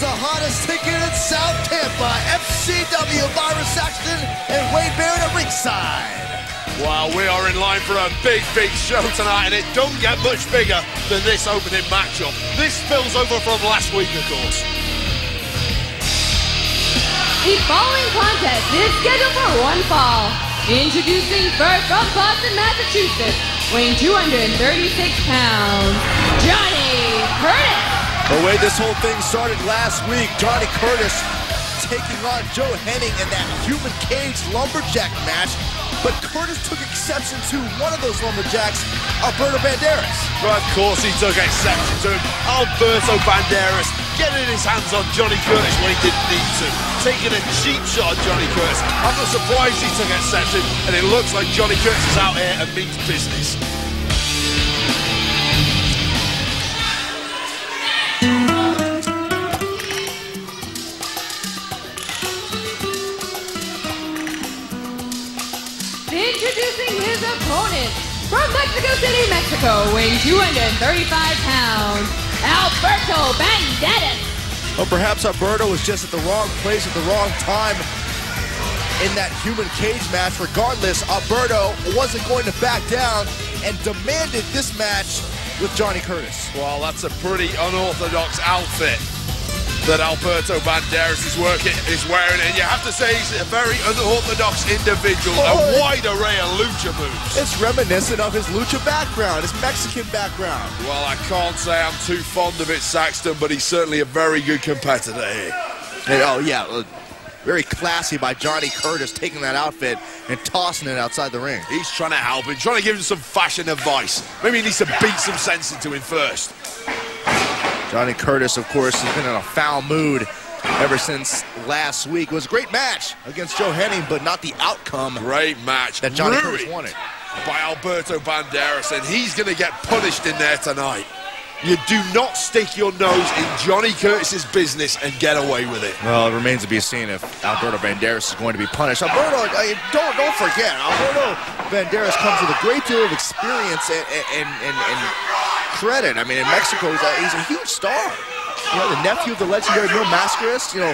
the hottest ticket in South Tampa. FCW, Byron Saxton and Wade Barrett at ringside. Wow, we are in line for a big, big show tonight, and it don't get much bigger than this opening matchup. This spills over from last week, of course. The following contest is scheduled for one fall. Introducing first from Boston, Massachusetts, weighing 236 pounds, Johnny Curtis. The way this whole thing started last week, Johnny Curtis taking on Joe Henning in that human cage lumberjack match. But Curtis took exception to one of those lumberjacks, Alberto Banderas. Well, of course he took exception to him. Alberto Banderas getting his hands on Johnny Curtis when he didn't need to. Taking a cheap shot at Johnny Curtis. I'm not surprised he took exception, and it looks like Johnny Curtis is out here and means business. Introducing his opponent, from Mexico City, Mexico, weighing 235 pounds, Alberto Banderas. Well, perhaps Alberto was just at the wrong place at the wrong time in that human cage match. Regardless, Alberto wasn't going to back down and demanded this match with Johnny Curtis. Well, that's a pretty unorthodox outfit that Alberto Banderas is wearing, and you have to say he's a very unorthodox individual, a wide array of lucha moves. It's reminiscent of his lucha background, his Mexican background. Well, I can't say I'm too fond of it, Saxton, but he's certainly a very good competitor here. And, oh, yeah, very classy by Johnny Curtis, taking that outfit and tossing it outside the ring. He's trying to help him, trying to give him some fashion advice. Maybe he needs to beat some sense into him first. Johnny Curtis, of course, has been in a foul mood ever since last week. It was a great match against Joe Henning, but not the outcome. Great match that Johnny Curtis wanted. By Alberto Banderas, and he's going to get punished in there tonight. You do not stick your nose in Johnny Curtis's business and get away with it. Well, it remains to be seen if Alberto Banderas is going to be punished. Alberto, don't forget, Alberto Banderas comes with a great deal of experience and credit. I mean, in Mexico, he's a huge star. You know, the nephew of the legendary Mil Mascaras. You know,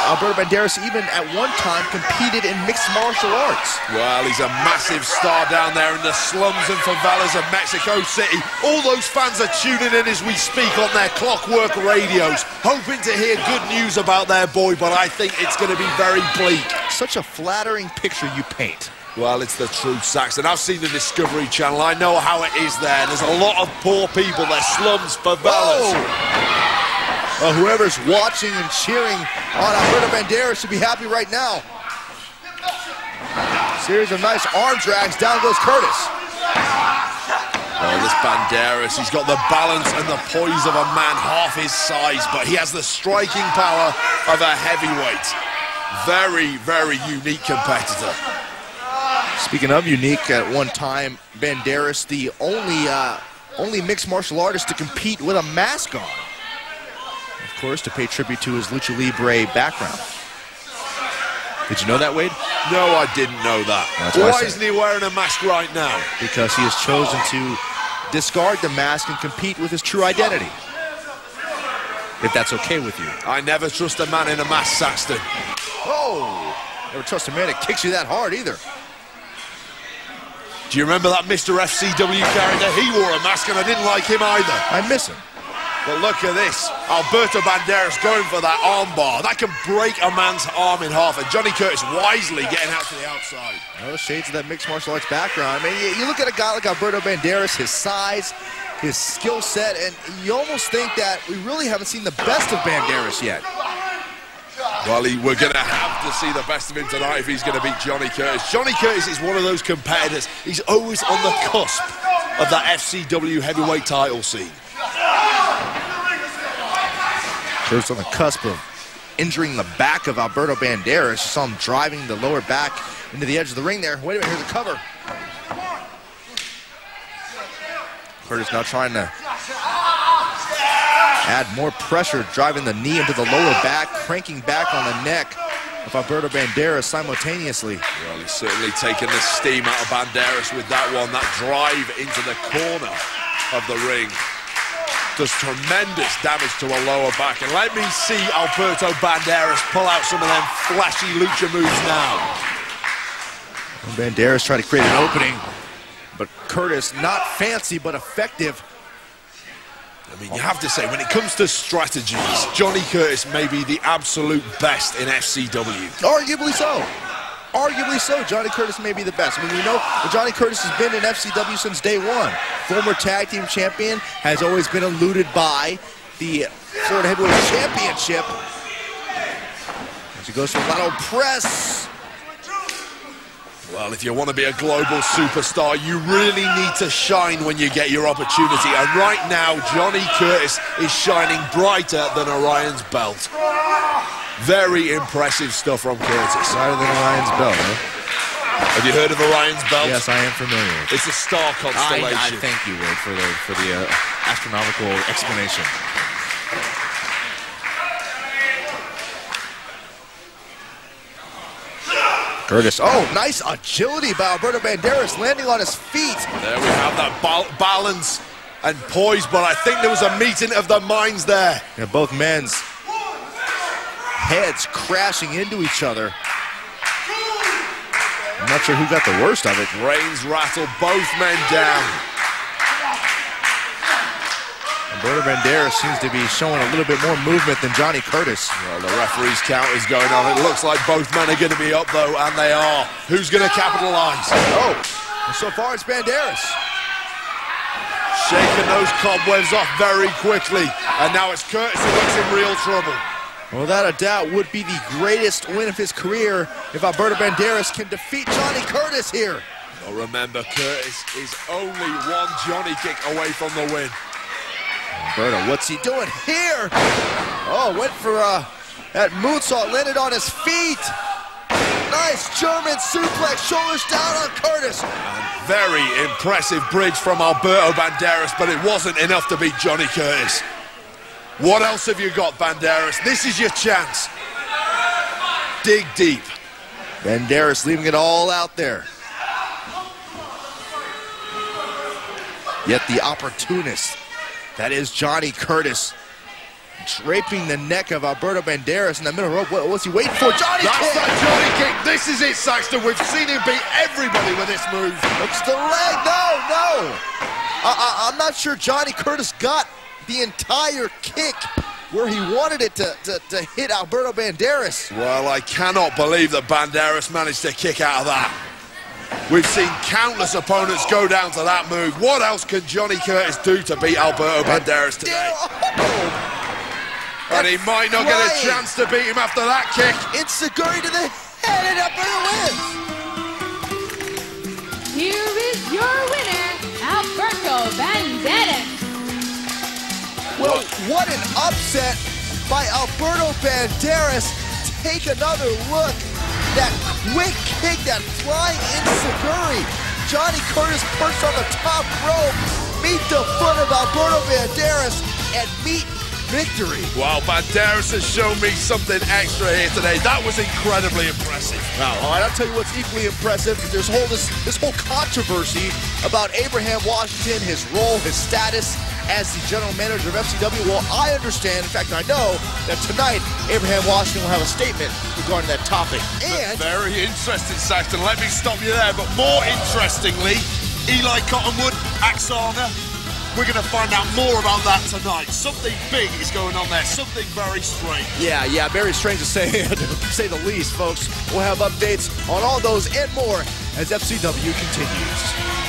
Alberto Banderas even at one time competed in mixed martial arts. Well, he's a massive star down there in the slums and favelas of Mexico City. All those fans are tuning in as we speak on their clockwork radios, hoping to hear good news about their boy, but I think it's going to be very bleak. Such a flattering picture you paint. Well, it's the truth, Saxton. I've seen the Discovery Channel. I know how it is there. There's a lot of poor people. There's slums, favelas. Well, whoever's watching and cheering on Alberto Banderas should be happy right now. Series of nice arm drags. Down goes Curtis. Oh, this Banderas, he's got the balance and the poise of a man half his size, but he has the striking power of a heavyweight. Very, very unique competitor. Speaking of unique, at one time, Banderas, the only mixed martial artist to compete with a mask on. Of course, to pay tribute to his lucha libre background. Did you know that, Wade? No, I didn't know that. Why isn't he wearing a mask right now? Because he has chosen to discard the mask and compete with his true identity. If that's okay with you. I never trust a man in a mask, Saxton. Oh! Never trust a man that kicks you that hard either. Do you remember that Mr. FCW character? He wore a mask and I didn't like him either. I miss him. But look at this. Alberto Banderas going for that arm bar. That can break a man's arm in half. And Johnny Curtis wisely getting out to the outside. Well, shades of that mixed martial arts background. I mean, you look at a guy like Alberto Banderas, his size, his skill set, and you almost think that we really haven't seen the best of Banderas yet. Well, we're going to have to see the best of him tonight if he's going to beat Johnny Curtis. Johnny Curtis is one of those competitors. He's always on the cusp of that FCW heavyweight title scene. Curtis on the cusp of injuring the back of Alberto Banderas. You saw him driving the lower back into the edge of the ring there. Wait a minute, here's a cover. Curtis now trying to add more pressure, driving the knee into the lower back, cranking back on the neck of Alberto Banderas simultaneously. Well, he's certainly taking the steam out of Banderas with that one, that drive into the corner of the ring. does tremendous damage to a lower back. And let me see Alberto Banderas pull out some of them flashy lucha moves now. Banderas trying to create an opening, but Curtis, not fancy, but effective. I mean, you have to say, when it comes to strategies, Johnny Curtis may be the absolute best in FCW. Arguably so. Arguably so. Johnny Curtis may be the best. I mean, we know Johnny Curtis has been in FCW since day one. Former tag team champion, has always been eluded by the Florida Heavyweight Championship. As he goes for a lot of press. Well, if you want to be a global superstar, you really need to shine when you get your opportunity. And right now, Johnny Curtis is shining brighter than Orion's belt. Very impressive stuff from Curtis. Brighter than Orion's belt, huh? Have you heard of Orion's belt? Yes, I am familiar. It's a star constellation. I thank you, Wade, for the astronomical explanation. Curtis, oh, nice agility by Alberto Banderas, landing on his feet. There we have that balance and poise, but I think there was a meeting of the minds there. Yeah, both men's heads crashing into each other. I'm not sure who got the worst of it. Reins rattled both men down. Alberto Banderas seems to be showing a little bit more movement than Johnny Curtis. Well, the referee's count is going on. It looks like both men are going to be up, though, and they are. Who's going to capitalize? Oh, so far it's Banderas. Shaking those cobwebs off very quickly, and now it's Curtis who looks in real trouble. Well, without a doubt, would be the greatest win of his career if Alberto Banderas can defeat Johnny Curtis here. Well, remember, Curtis is only one Johnny kick away from the win. Alberto, what's he doing here? Oh, went for that moonsault, landed on his feet. Nice German suplex, shoulders down on Curtis. And very impressive bridge from Alberto Banderas, but it wasn't enough to beat Johnny Curtis. What else have you got, Banderas? This is your chance. Dig deep. Banderas leaving it all out there. Yet the opportunist, that is Johnny Curtis, draping the neck of Alberto Banderas in the middle rope. What was he waiting for? Johnny That's kick! that Johnny kick. This is it, Saxton. We've seen him beat everybody with this move. Looks the leg. No. I'm not sure Johnny Curtis got the entire kick where he wanted it to hit Alberto Banderas. Well, I cannot believe that Banderas managed to kick out of that. We've seen countless opponents go down to that move. What else can Johnny Curtis do to beat Alberto Banderas today? And he might not get a chance to beat him after that kick. Enziguri to the head, and Alberto wins. Here is your winner, Alberto Banderas. Well, what an upset by Alberto Banderas. Take another look. That quick kick, that flying Enziguri. Johnny Curtis perched on the top rope. Meet the foot of Alberto Banderas and meet victory. Wow, Banderas has shown me something extra here today. That was incredibly impressive. Wow, all right, I'll tell you what's equally impressive. There's this whole controversy about Abraham Washington, his role, his status as the general manager of FCW. Well, I understand, in fact, I know that tonight Abraham Washington will have a statement regarding that topic. And very interesting, Saxton. Let me stop you there. But more interestingly, Eli Cottonwood, Axana. We're going to find out more about that tonight. Something big is going on there. Something very strange. Yeah, very strange to say the least, folks. We'll have updates on all those and more as FCW continues.